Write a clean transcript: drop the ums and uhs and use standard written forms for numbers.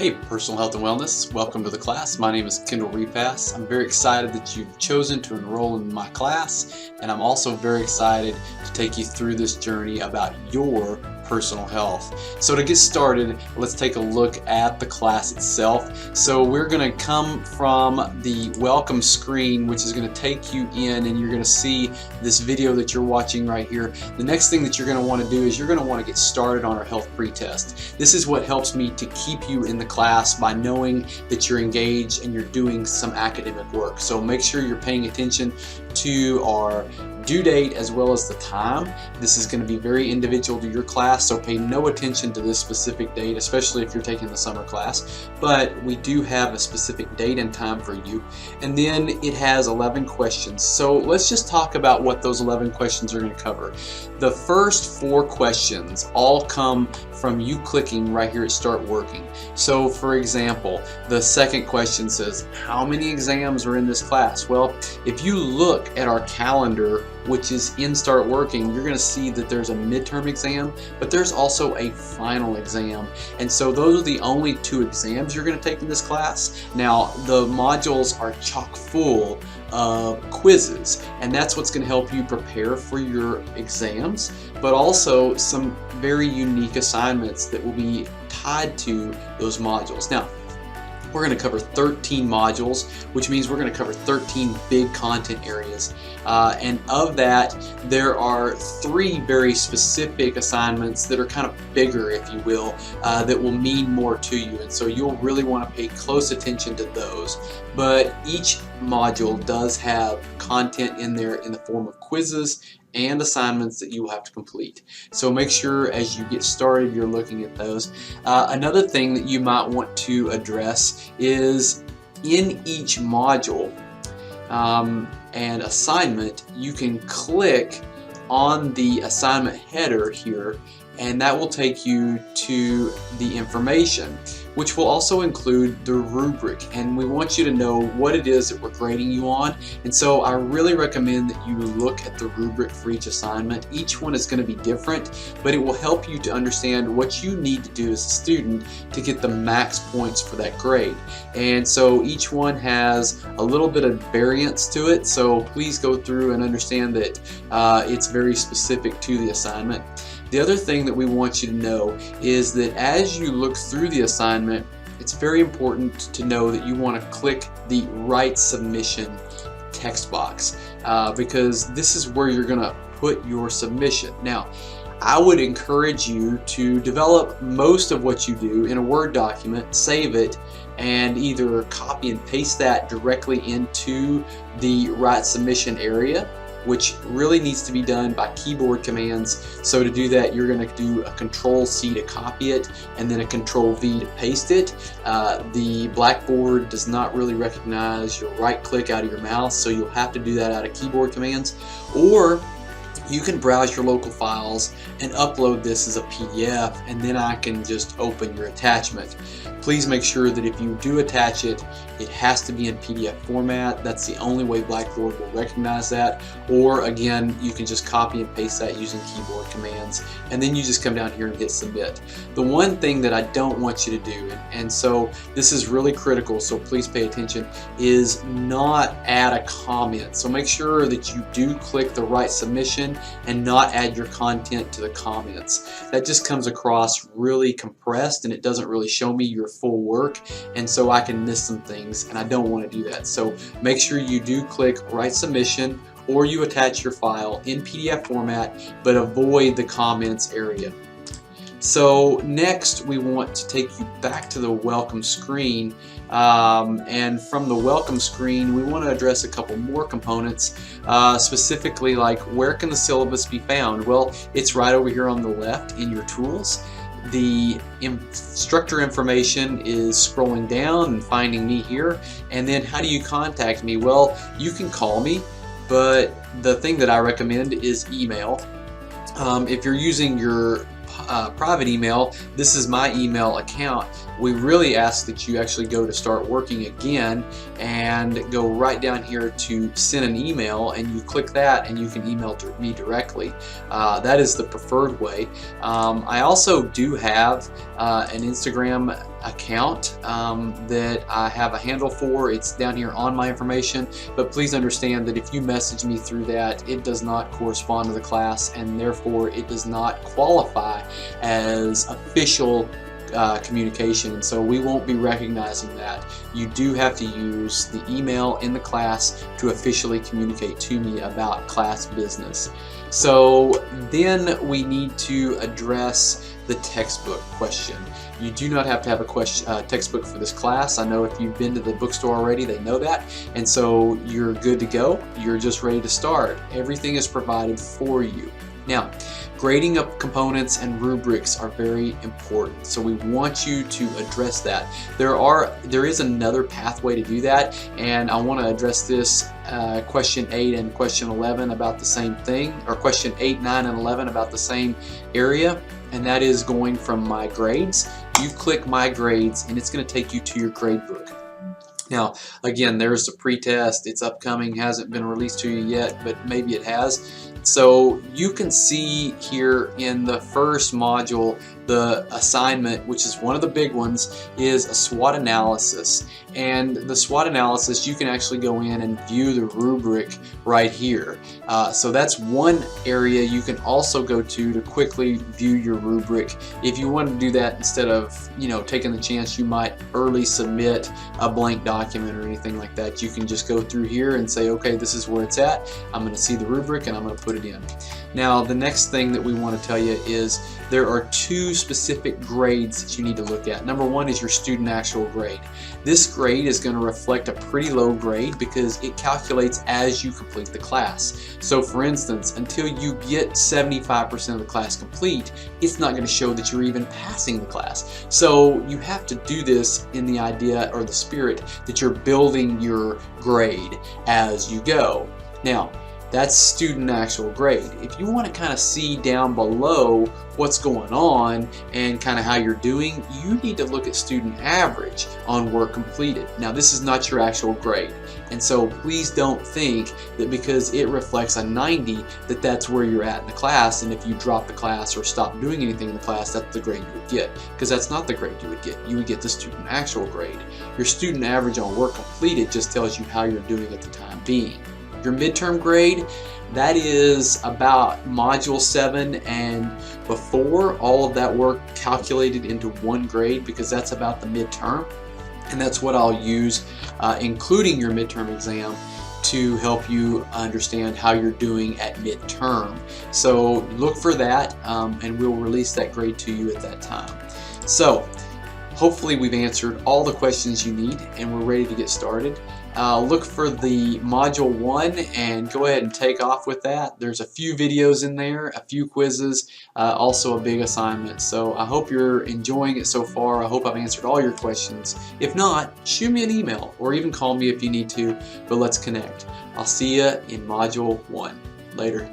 Hey, Personal Health and Wellness, welcome to the class. My name is Kendall Repass. I'm very excited that you've chosen to enroll in my class, and I'm also very excited to take you through this journey about your personal health. So to get started, let's take a look at the class itself. So we're going to come from the welcome screen, which is going to take you in, and you're going to see this video that you're watching right here. The next thing that you're going to want to do is you're going to want to get started on our health pretest. This is what helps me to keep you in the class by knowing that you're engaged and you're doing some academic work. So make sure you're paying attention to our due date as well as the time. This is going to be very individual to your class, so pay no attention to this specific date, especially if you're taking the summer class. But we do have a specific date and time for you. And then it has 11 questions. So let's just talk about what those 11 questions are going to cover. The first 4 questions all come from you clicking right here at Start Working. So for example, the second question says, how many exams are in this class? Well, if you look at our calendar, which is in Start Working, you're going to see that there's a midterm exam, but there's also a final exam. And so those are the only 2 exams you're going to take in this class. Now, the modules are chock full of quizzes, and that's what's going to help you prepare for your exams, but also some very unique assignments that will be tied to those modules. Now, we're going to cover 13 modules, which means we're going to cover 13 big content areas. And of that, there are 3 very specific assignments that are kind of bigger, if you will, that will mean more to you. And so you'll really want to pay close attention to those. But each module does have content in there in the form of quizzes and assignments that you will have to complete. So make sure as you get started you're looking at those. Another thing that you might want to address is in each module and assignment, you can click on the assignment header here, and that will take you to the information, which will also include the rubric, and we want you to know what it is that we're grading you on. And so I really recommend that you look at the rubric for each assignment. Each one is going to be different, but it will help you to understand what you need to do as a student to get the max points for that grade. And so each one has a little bit of variance to it, so please go through and understand that it's very specific to the assignment. The other thing that we want you to know is that as you look through the assignment, it's very important to know that you want to click the Write Submission text box because this is where you're going to put your submission. Now, I would encourage you to develop most of what you do in a Word document, save it, and either copy and paste that directly into the Write Submission area, which really needs to be done by keyboard commands. So to do that, you're going to do a Control-C to copy it and then a Control-V to paste it. The Blackboard does not really recognize your right click out of your mouse, so you'll have to do that out of keyboard commands. Or you can browse your local files and upload this as a PDF, and then I can just open your attachment. Please make sure that if you do attach it, it has to be in PDF format. That's the only way Blackboard will recognize that. Or again, you can just copy and paste that using keyboard commands, and then you just come down here and hit submit. The one thing that I don't want you to do, and so this is really critical, so please pay attention, is not add a comment. So make sure that you do click the Write Submission and not add your content to the comments. That just comes across really compressed, and it doesn't really show me your full work, and so I can miss some things, and I don't want to do that. So make sure you do click Write Submission, or you attach your file in PDF format, but avoid the comments area. So next we want to take you back to the welcome screen, and from the welcome screen we want to address a couple more components, specifically like where can the syllabus be found? Well, it's right over here on the left in your tools. The instructor information is scrolling down and finding me here. And then how do you contact me? Well, you can call me, but the thing that I recommend is email. If you're using your private email, this is my email account. we really ask that you actually go to start working again and go right down here to send an email, and you click that and you can email me directly. That is the preferred way. I also do have an Instagram account that I have a handle for. It's down here on my information, but please understand that if you message me through that, it does not correspond to the class, and therefore it does not qualify as official communication, and so we won't be recognizing that. You do have to use the email in the class to officially communicate to me about class business. So then we need to address the textbook question. You do not have to have a textbook for this class. I know if you've been to the bookstore already, they know that, and so you're good to go. You're just ready to start. Everything is provided for you. Now, grading of components and rubrics are very important, so we want you to address that. There is another pathway to do that, and I want to address this question 8 and question 11 about the same thing, or question 8, 9, and 11 about the same area, and that is going from My Grades. You click My Grades, and it's going to take you to your grade book. Now, again, there's the pretest. It's upcoming, hasn't been released to you yet, but maybe it has. So you can see here in the first module, the assignment, which is one of the big ones, is a SWOT analysis. And the SWOT analysis, you can actually go in and view the rubric right here. So that's one area you can also go to quickly view your rubric. If you want to do that, instead of taking the chance you might early submit a blank document or anything like that, you can just go through here and say, okay, this is where it's at. I'm going to see the rubric and I'm going to put it in. Now, the next thing that we want to tell you is there are 2 specific grades that you need to look at. Number 1 is your student actual grade. This grade is going to reflect a pretty low grade because it calculates as you complete the class. So for instance, until you get 75% of the class complete, it's not going to show that you're even passing the class. So you have to do this in the idea or the spirit that you're building your grade as you go. Now, that's student actual grade. If you want to kind of see down below what's going on and kind of how you're doing, you need to look at student average on work completed. Now, this is not your actual grade, and so please don't think that because it reflects a 90 that that's where you're at in the class, and if you drop the class or stop doing anything in the class, that's the grade you would get, because that's not the grade you would get. You would get the student actual grade. Your student average on work completed just tells you how you're doing at the time being. Your midterm grade, that is about Module 7 and before, all of that work calculated into one grade, because that's about the midterm, and that's what I'll use, including your midterm exam, to help you understand how you're doing at midterm. So look for that, and we'll release that grade to you at that time. So hopefully we've answered all the questions you need and we're ready to get started. Look for the Module 1 and go ahead and take off with that. There's a few videos in there, a few quizzes, also a big assignment. So I hope you're enjoying it so far. I hope I've answered all your questions. If not, shoot me an email or even call me if you need to, but let's connect. I'll see you in Module 1. Later.